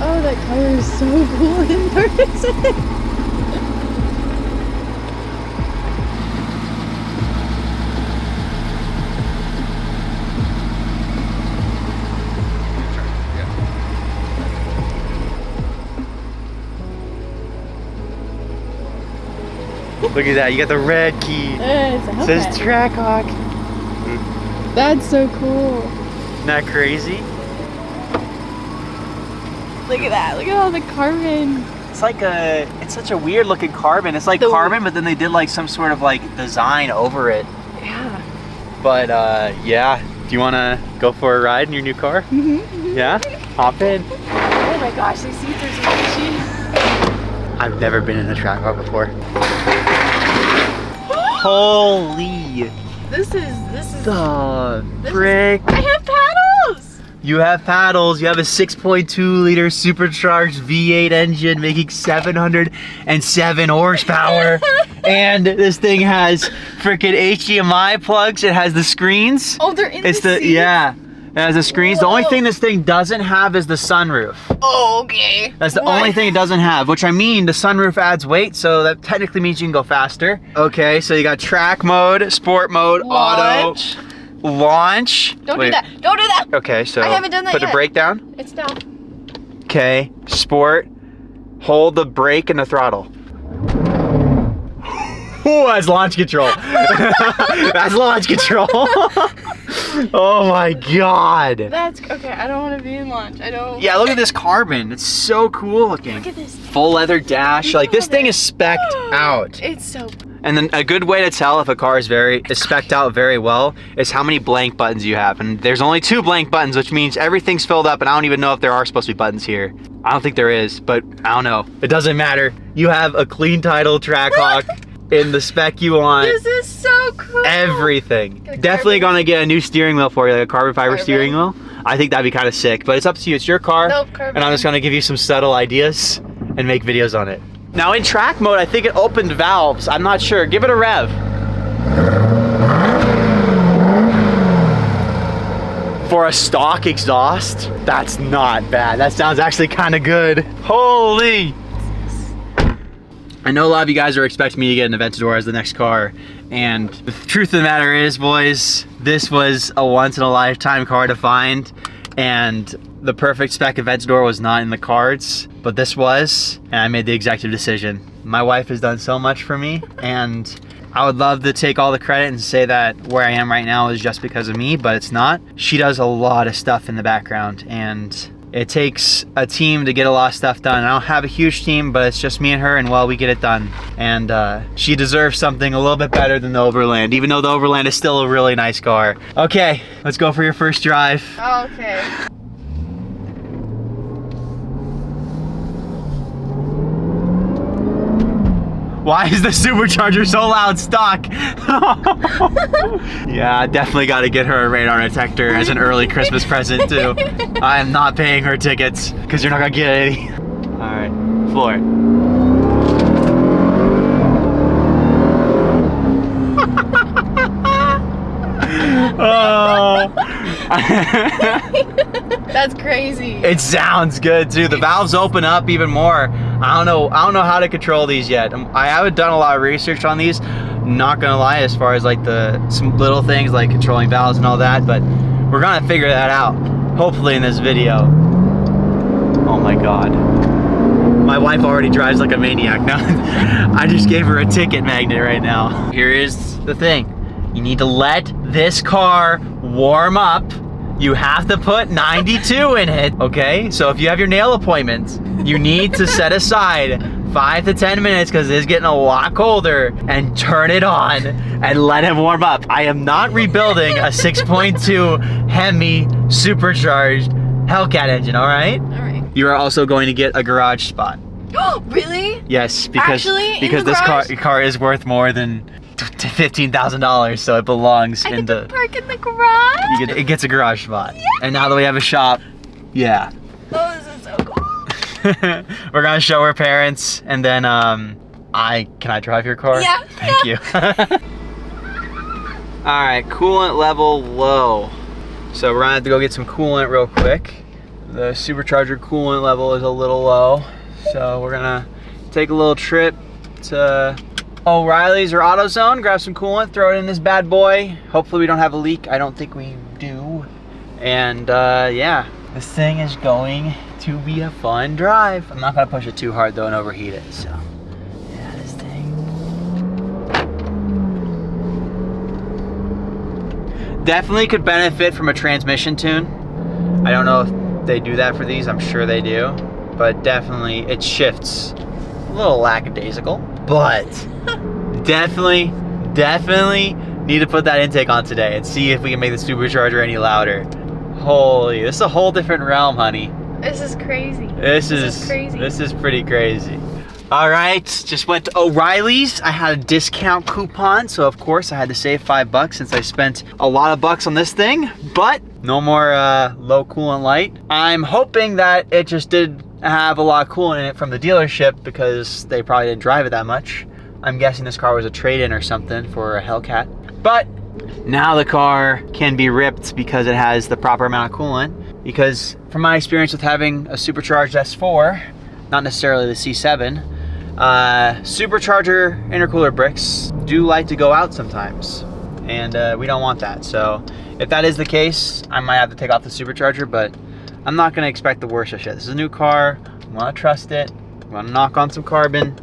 Oh, that color is so cool in person. Look at that, you got the red key. It's a It says Hellcat. Trackhawk. That's so cool. Isn't that crazy? Look at that. Look at all the carbon. It's like it's such a weird looking carbon. It's like carbon, but then they did like some sort of like design over it. Yeah. But yeah, do you want to go for a ride in your new car? Mm-hmm. Yeah? Hop in. Oh my gosh, these seats are so cushy. I've never been in a Trackhawk before. Holy. This is The frick. I have paddles. You have paddles. You have a 6.2 liter supercharged V8 engine making 707 horsepower. And this thing has freaking HDMI plugs. It has the screens. Oh, they're in the seats? Yeah. It has the screens. The only thing this thing doesn't have is the sunroof. Oh, okay. That's the only thing it doesn't have, which I mean, the sunroof adds weight, so that technically means you can go faster. Okay, so you got track mode, sport mode, Launch. auto, launch. Don't do that. Don't do that. Okay, so I haven't done that put yet. the brake down. It's down. Okay, sport, hold the brake and the throttle. Ooh, that's launch control. That's launch control. Oh my God. That's okay. I don't want to be in launch. I don't. Yeah, look at this carbon. It's so cool looking. Look at this. Full leather dash. Like this thing is spec'd out. It's so. And then a good way to tell if a car is spec'd out very well is how many blank buttons you have. And there's only 2 blank buttons, which means everything's filled up, and I don't even know if there are supposed to be buttons here. I don't think there is, but I don't know. It doesn't matter. You have a clean title Trackhawk in the spec you want. This is so cool. Everything. Definitely gonna get a new steering wheel for you, like a carbon fiber steering wheel. I think that'd be kind of sick, but it's up to you. It's your car. Nope, carbon. And I'm just gonna give you some subtle ideas and make videos on it. Now in track mode, I think it opened valves. I'm not sure. Give it a rev. For a stock exhaust, that's not bad. That sounds actually kind of good. Holy. I know a lot of you guys are expecting me to get an Aventador as the next car, and the truth of the matter is, boys, this was a once-in-a-lifetime car to find, and the perfect spec Aventador was not in the cards, but this was, and I made the executive decision. My wife has done so much for me, and I would love to take all the credit and say that where I am right now is just because of me, but it's not. She does a lot of stuff in the background, and it takes a team to get a lot of stuff done. I don't have a huge team, but it's just me and her, and well, we get it done. And she deserves something a little bit better than the Overland, even though the Overland is still a really nice car. Okay, let's go for your first drive. Okay. Why is the Supercharger so loud stock? Yeah, I definitely got to get her a radar detector as an early Christmas present too. I am not paying her tickets because you're not gonna get any. All right, floor it. Oh. That's crazy. It sounds good too. The valves open up even more. I don't know how to control these yet. I haven't done a lot of research on these, not gonna lie, as far as like some little things like controlling valves and all that, but we're gonna figure that out, hopefully in this video. Oh my God. My wife already drives like a maniac now. I just gave her a ticket magnet right now. Here is the thing. You need to let this car warm up. You have to put 92 in it, okay? So if you have your nail appointments, you need to set aside 5 to 10 minutes because it's getting a lot colder, and turn it on and let it warm up. I am not rebuilding a 6.2 Hemi supercharged Hellcat engine, all right? All right. You are also going to get a garage spot. Really? Yes, because this car is worth more than $15,000, so it belongs I in get the. to park in the garage. It gets a garage spot, and now that we have a shop, yeah. Oh, this is so cool. We're gonna show her parents, and then can I drive your car? Yeah. Thank you. All right, coolant level low. So we're gonna have to go get some coolant real quick. The supercharger coolant level is a little low, so we're gonna take a little trip to O'Reilly's or AutoZone, grab some coolant, throw it in this bad boy. Hopefully we don't have a leak. I don't think we do. And yeah, this thing is going to be a fun drive. I'm not gonna push it too hard though and overheat it, so yeah, this thing. Definitely could benefit from a transmission tune. I don't know if they do that for these, I'm sure they do, but definitely it shifts a little lackadaisical, but definitely need to put that intake on today and see if we can make the supercharger any louder. Holy, this is a whole different realm, honey. This is crazy. This is crazy. This is pretty crazy. All right, just went to O'Reilly's. I had a discount coupon, so of course I had to save $5 since I spent a lot of bucks on this thing, but no more low coolant light. I'm hoping that it just did have a lot of coolant in it from the dealership because they probably didn't drive it that much. I'm guessing this car was a trade-in or something for a Hellcat. But now the car can be ripped because it has the proper amount of coolant. Because from my experience with having a supercharged S4, not necessarily the C7, supercharger intercooler bricks do like to go out sometimes. And we don't want that. So if that is the case, I might have to take off the supercharger, but I'm not gonna expect the worst of shit. This is a new car, I'm gonna trust it, I'm gonna knock on some carbon,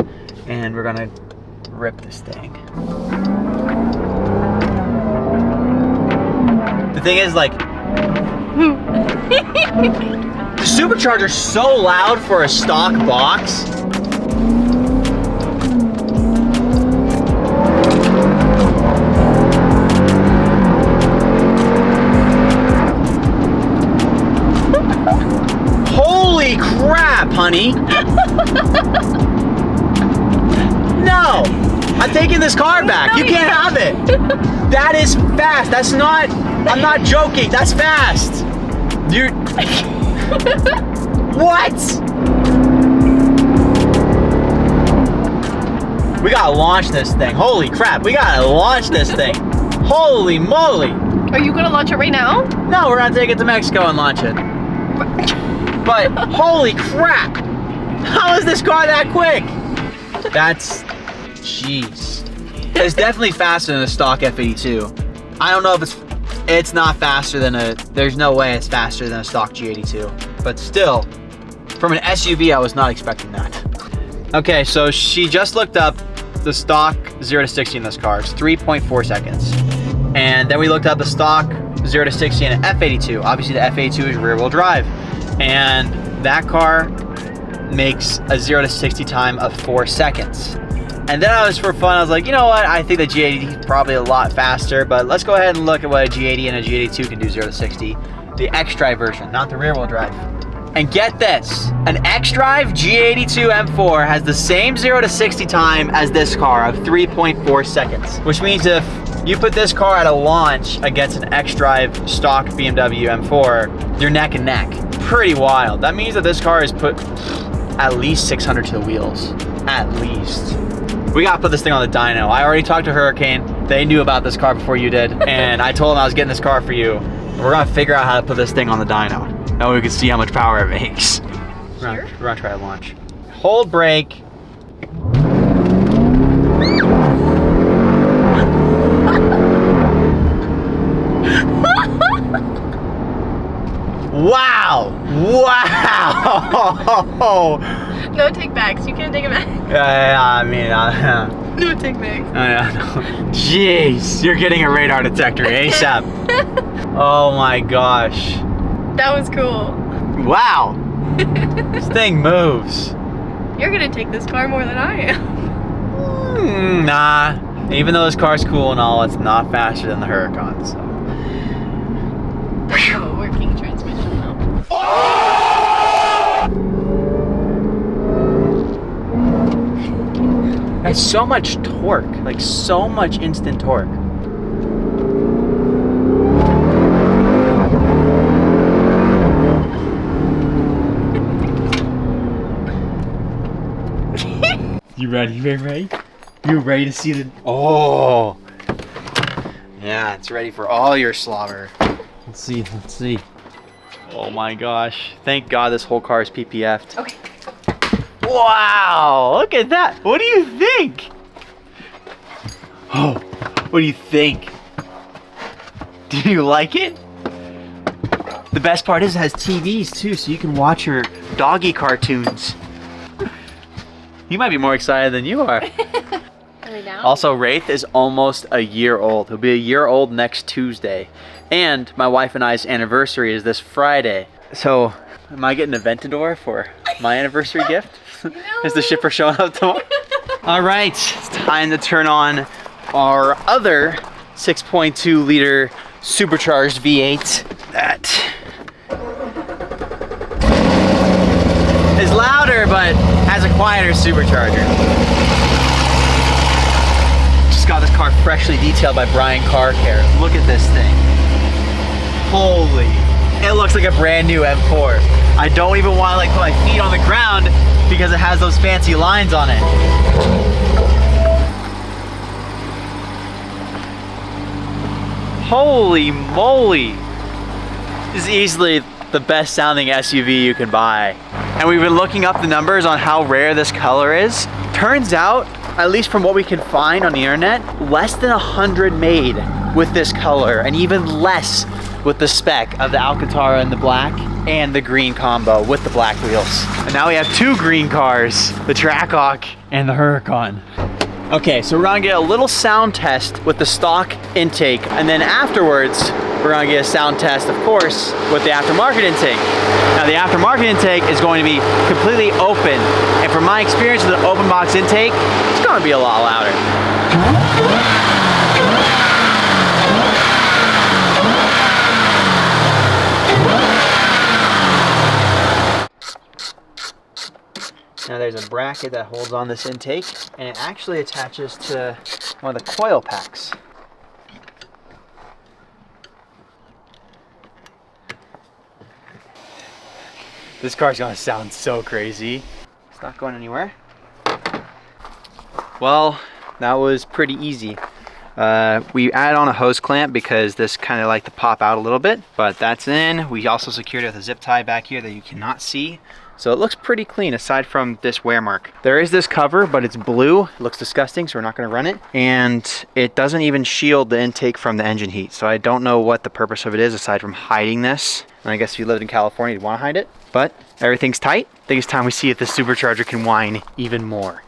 and we're gonna rip this thing. The thing is, like, the supercharger's so loud for a stock box. Holy crap, honey. No, I'm taking this car back. No, you can't have it. That is fast. That's not, I'm not joking. That's fast. You're, what? We gotta launch this thing. Holy crap, we gotta launch this thing. Holy moly. Are you gonna launch it right now? No, we're gonna take it to Mexico and launch it. But holy crap. How is this car that quick? That's, jeez. It's definitely faster than a stock F82. I don't know if it's not faster than there's no way it's faster than a stock G82. But still, from an SUV, I was not expecting that. Okay, so she just looked up the stock 0 to 60 in this car. It's 3.4 seconds. And then we looked up the stock 0 to 60 in an F82. Obviously the F82 is rear wheel drive. And that car makes a 0 to 60 time of 4 seconds. And then I was, for fun, I was like, you know what? I think the G80 is probably a lot faster, but let's go ahead and look at what a G80 and a G82 can do 0 to 60. The X-Drive version, not the rear wheel drive. And get this, an X-Drive G82 M4 has the same 0 to 60 time as this car of 3.4 seconds. Which means if you put this car at a launch against an X-Drive stock BMW M4, you're neck and neck. Pretty wild. That means that this car is put at least 600 to the wheels. At least. We gotta put this thing on the dyno. I already talked to Hurricane. They knew about this car before you did. And I told them I was getting this car for you. We're gonna figure out how to put this thing on the dyno. That way we can see how much power it makes. We're gonna try to launch. Hold brake. Wow! Wow! No take backs. You can't take it back. Yeah, I mean, No take backs. no. Jeez, you're getting a radar detector ASAP. Oh my gosh. That was cool. Wow. This thing moves. You're gonna take this car more than I am. Nah. Even though this car's cool and all, it's not faster than the Huracan, so. That's a working transmission though. That's so much torque, like so much instant torque. You ready? You ready to see the... Oh! Yeah, it's ready for all your slobber. Let's see. Oh my gosh. Thank God this whole car is PPF'd. Okay. Wow, look at that. What do you think? Oh, what do you think? Do you like it? The best part is it has TVs too, so you can watch your doggy cartoons. You might be more excited than you are. Are we down? Also, Wraith is almost a year old. He'll be a year old next Tuesday. And my wife and I's anniversary is this Friday. So, am I getting a Ventador for my anniversary gift? No. Is the shipper showing up tomorrow? All right, it's time to turn on our other 6.2 liter supercharged V8. That is louder, but has a quieter supercharger. Just got this car freshly detailed by Brian Car Care. Look at this thing. Holy, it looks like a brand new M4. I don't even want to like put my feet on the ground because it has those fancy lines on it. Holy moly. This is easily the best sounding SUV you can buy. And we've been looking up the numbers on how rare this color is. Turns out, at least from what we can find on the internet, less than 100 made with this color, and even less with the spec of the Alcantara in the black and the green combo with the black wheels. And now we have two green cars, the Trackhawk and the Huracan. Okay, so we're gonna get a little sound test with the stock intake, and then afterwards, we're gonna get a sound test, of course, with the aftermarket intake. Now the aftermarket intake is going to be completely open, and from my experience with the open box intake, it's gonna be a lot louder. Now there's a bracket that holds on this intake, and it actually attaches to one of the coil packs. This car's gonna sound so crazy. It's not going anywhere. Well, that was pretty easy. We added on a hose clamp because this kind of like to pop out a little bit, but that's in. We also secured it with a zip tie back here that you cannot see. So it looks pretty clean aside from this wear mark. There is this cover, but it's blue. It looks disgusting, so we're not gonna run it. And it doesn't even shield the intake from the engine heat. So I don't know what the purpose of it is aside from hiding this. And I guess if you lived in California, you'd wanna hide it. But everything's tight. I think it's time we see if the supercharger can whine even more.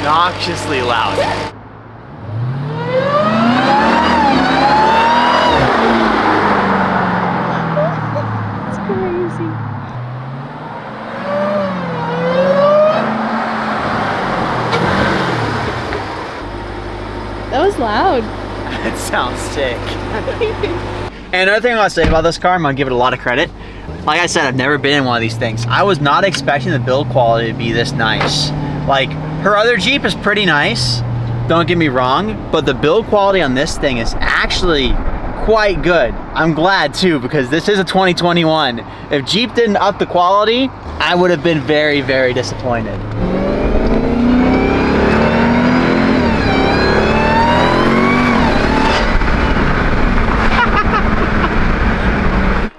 Obnoxiously loud. It's crazy. That was loud. It sounds sick. And another thing I want to say about this car, I'm gonna give it a lot of credit. Like I said, I've never been in one of these things. I was not expecting the build quality to be this nice. Like, her other Jeep is pretty nice, don't get me wrong, but the build quality on this thing is actually quite good. I'm glad too, because this is a 2021. If Jeep didn't up the quality, I would have been very, very disappointed.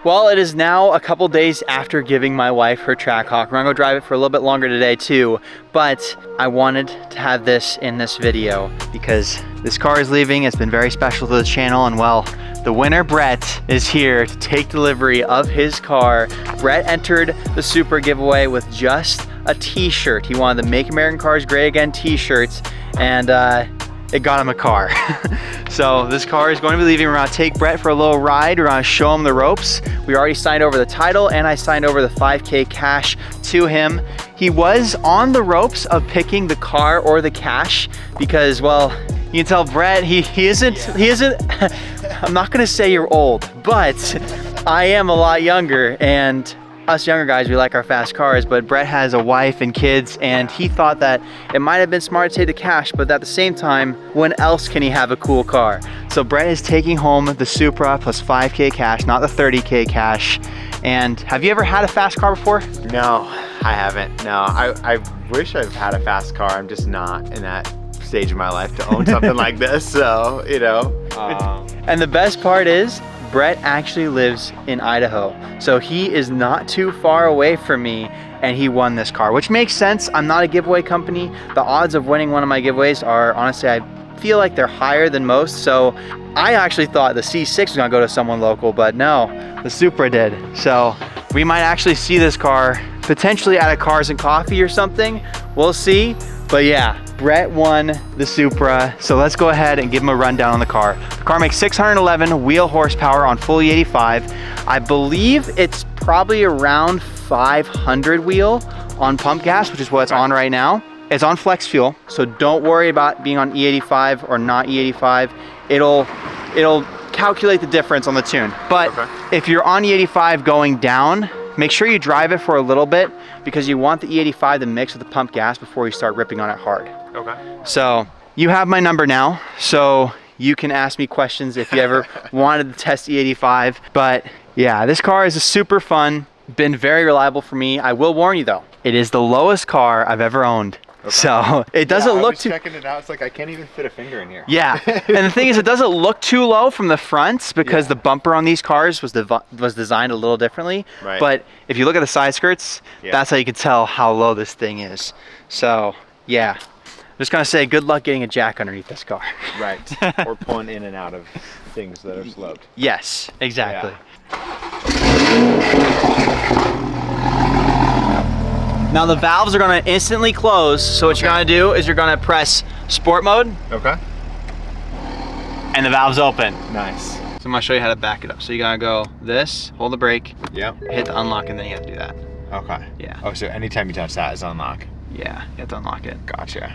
Well, it is now a couple days after giving my wife her Trackhawk. We're gonna go drive it for a little bit longer today too, but I wanted to have this in this video because this car is leaving. It's been very special to the channel, and well, the winner, Brett, is here to take delivery of his car. Brett entered the Supra giveaway with just a t-shirt. He wanted the Make American Cars Great Again t-shirts, and it got him a car. So this car is going to be leaving. We're gonna take Brett for a little ride. We're gonna show him the ropes. We already signed over the title, and I signed over the 5K cash to him. He was on the ropes of picking the car or the cash because, well, You can tell Brett, he isn't, I'm not gonna say you're old, but I am a lot younger, and us younger guys, we like our fast cars, but Brett has a wife and kids, and he thought that it might have been smart to take the cash, but at the same time, when else can he have a cool car? So Brett is taking home the Supra plus 5K cash, not the 30K cash. And have you ever had a fast car before? No, I haven't. No, I wish I've had a fast car. I'm just not in that stage of my life to own something like this, so, you know. And the best part is, Brett actually lives in Idaho, so he is not too far away from me, and he won this car, which makes sense. I'm not a giveaway company. The odds of winning one of my giveaways are, honestly, I feel like they're higher than most, so I actually thought the C6 was gonna go to someone local, but no, the Supra did. So we might actually see this car potentially at a Cars and Coffee or something. We'll see, but yeah, Brett won the Supra, so let's go ahead and give him a rundown on the car. The car makes 611 wheel horsepower on full E85. I believe it's probably around 500 wheel on pump gas, which is what it's on right now. It's on flex fuel, so don't worry about being on E85 or not E85. It'll calculate the difference on the tune. But if you're on E85 going down, make sure you drive it for a little bit, because you want the E85 to mix with the pump gas before you start ripping on it hard. Okay. So you have my number now, so you can ask me questions if you ever wanted to test E85. But yeah, this car is super fun, been very reliable for me. I will warn you though, it is the lowest car I've ever owned. Okay. So it doesn't look too. Checking it out, it's like I can't even fit a finger in here. Yeah, and the thing is, it doesn't look too low from the front because the bumper on these cars was designed a little differently. Right. But if you look at the side skirts, that's how you can tell how low this thing is. So yeah, I'm just gonna say good luck getting a jack underneath this car. Right. Or pulling in and out of things that are sloped. Yes, exactly. Now the valves are gonna instantly close, so what you're gonna do is you're gonna press sport mode. Okay. And the valves open. Nice. So I'm gonna show you how to back it up. So you gotta go this, hold the brake, hit the unlock, and then you have to do that. Okay. Yeah. Oh, so anytime you touch that is unlock. Yeah, you have to unlock it. Gotcha.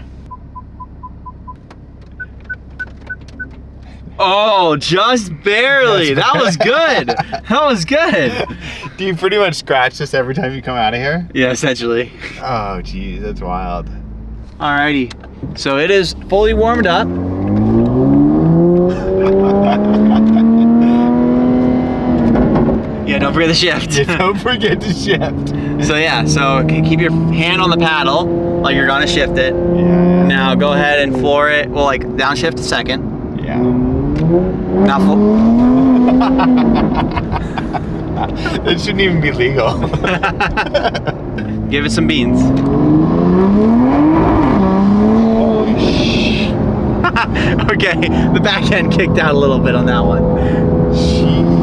Oh, just barely. That was good. That was good. Do you pretty much scratch this every time you come out of here? Yeah, essentially. Oh, geez, that's wild. Alrighty. So it is fully warmed up. Yeah, don't forget the shift. Yeah, don't forget to shift. So yeah, so keep your hand on the paddle like you're gonna shift it. Yeah. Now go ahead and floor it. Well, like downshift a second. Yeah. Now It shouldn't even be legal. Give it some beans. Holy shit. Okay, the back end kicked out a little bit on that one. Jeez.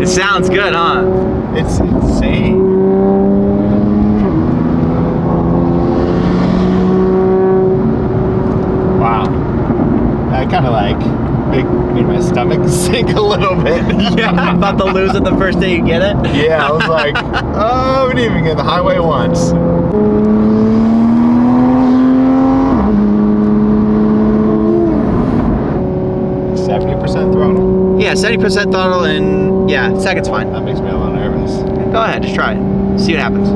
It sounds good, huh? It's insane. Wow. That kind of like made my stomach sink a little bit. Yeah, about to lose it the first day you get it. Yeah, I was like, oh, we didn't even get the highway once. 70% throttle? Yeah, 70% throttle, and yeah, second's fine. That makes me a little nervous. Go ahead, just try it. See what happens.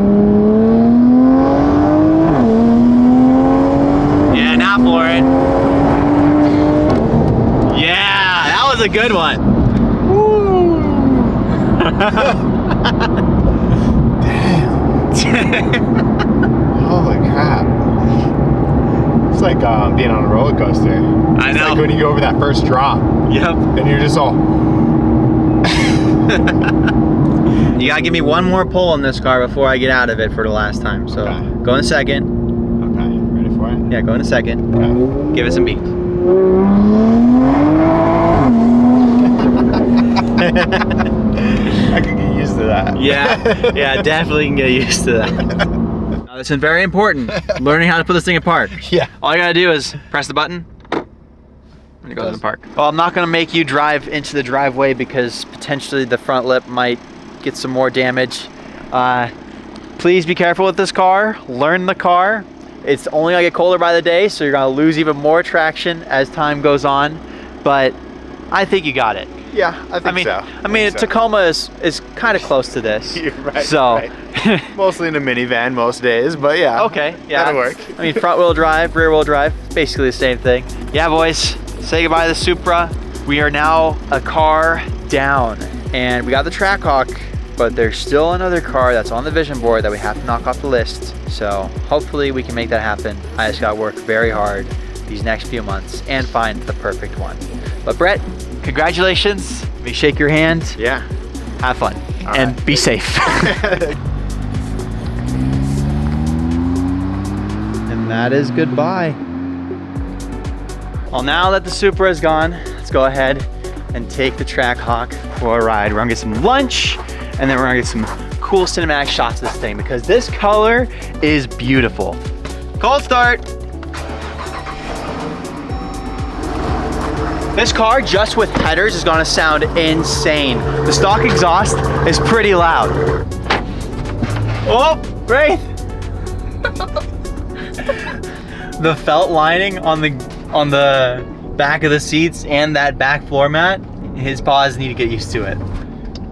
Yeah, now for it. Yeah, that was a good one. Damn. Holy crap. It's like being on a roller coaster. I know. It's like when you go over that first drop. Yep. And you're just all... You gotta give me one more pull on this car before I get out of it for the last time. So go in a second. Okay, ready for it? Yeah, go in a second. Okay. Give it some beats. I could get used to that. Yeah, definitely can get used to that. Now, this is very important. Learning how to put this thing in park. Yeah. All you gotta do is press the button and it goes in park. Well, I'm not gonna make you drive into the driveway because potentially the front lip might get some more damage. Please be careful with this car. Learn the car. It's only gonna get colder by the day, so you're gonna lose even more traction as time goes on. But I think you got it. Yeah, I think so. I mean, Tacoma is kind of close to this. You're right. So, right. Mostly in a minivan most days, but yeah. Okay, yeah. That'll work. I mean, front wheel drive, rear wheel drive, basically the same thing. Yeah, boys, say goodbye to the Supra. We are now a car down, and we got the Trackhawk, but there's still another car that's on the vision board that we have to knock off the list. So hopefully we can make that happen. I just gotta work very hard these next few months and find the perfect one. But Brett, congratulations. Let me shake your hand. Yeah. Have fun. All and right. be safe. And that is goodbye. Well, now that the Supra is gone, let's go ahead and take the Trackhawk for a ride. We're gonna get some lunch, and then we're gonna get some cool cinematic shots of this thing because this color is beautiful. Cold start. This car, just with headers, is gonna sound insane. The stock exhaust is pretty loud. Oh, Wraith! The felt lining on the back of the seats and that back floor mat, his paws need to get used to it.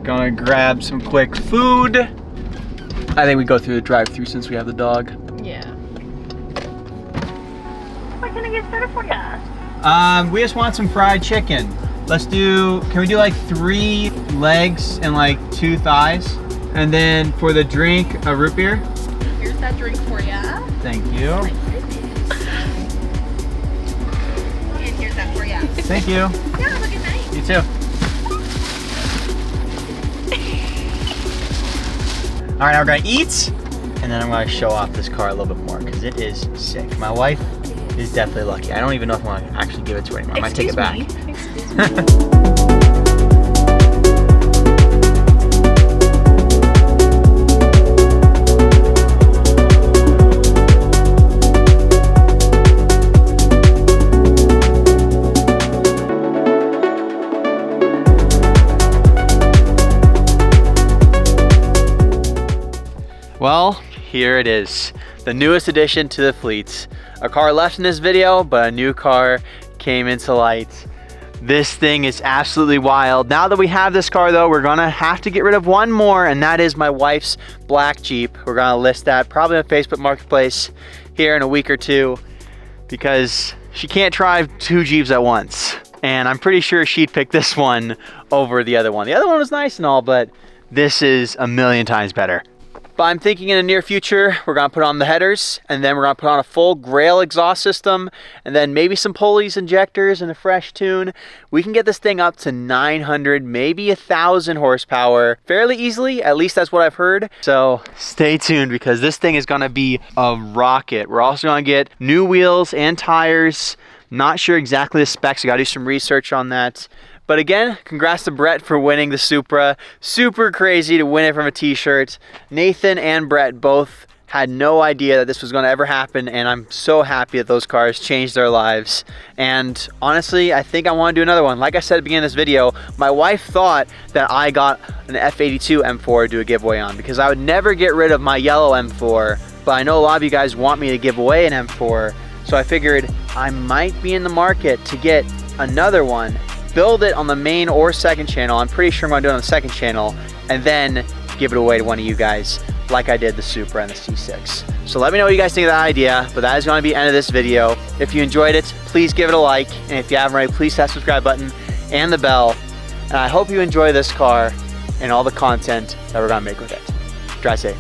Gonna grab some quick food. I think we go through the drive-thru since we have the dog. Yeah. What can I get started for ya? We just want some fried chicken. Can we do like 3 legs and like 2 thighs? And then for the drink, a root beer. Here's that drink for ya. Thank you. And here's that for ya. Thank you. Yeah, have a good night. You too. All right, now we're gonna eat, and then I'm gonna show off this car a little bit more because it is sick. My wife is definitely lucky. I don't even know if I want to actually give it to her anymore. I might take it back. Excuse me. Well, here it is, the newest addition to the fleet. A car left in this video, but a new car came into light. This thing is absolutely wild. Now that we have this car though, we're gonna have to get rid of one more, and that is my wife's black Jeep. We're gonna list that probably on Facebook Marketplace here in a week or two because she can't drive 2 Jeeps at once. And I'm pretty sure she'd pick this one over the other one. The other one was nice and all, but this is a million times better. But I'm thinking in the near future, we're gonna put on the headers, and then we're gonna put on a full Grail exhaust system, and then maybe some pulleys, injectors, and a fresh tune. We can get this thing up to 900, maybe 1,000 horsepower fairly easily. At least that's what I've heard. So stay tuned because this thing is gonna be a rocket. We're also gonna get new wheels and tires. Not sure exactly the specs. I gotta do some research on that. But again, congrats to Brett for winning the Supra. Super crazy to win it from a t-shirt. Nathan and Brett both had no idea that this was gonna ever happen, and I'm so happy that those cars changed their lives. And honestly, I think I wanna do another one. Like I said at the beginning of this video, my wife thought that I got an F82 M4 to do a giveaway on because I would never get rid of my yellow M4, but I know a lot of you guys want me to give away an M4, so I figured I might be in the market to get another one, build it on the main or second channel. I'm pretty sure I'm gonna do it on the second channel, and then give it away to one of you guys like I did the Supra and the C6. So let me know what you guys think of that idea, but that is gonna be the end of this video. If you enjoyed it, please give it a like, and if you haven't already, please hit that subscribe button and the bell. And I hope you enjoy this car and all the content that we're gonna make with it. Drive safe.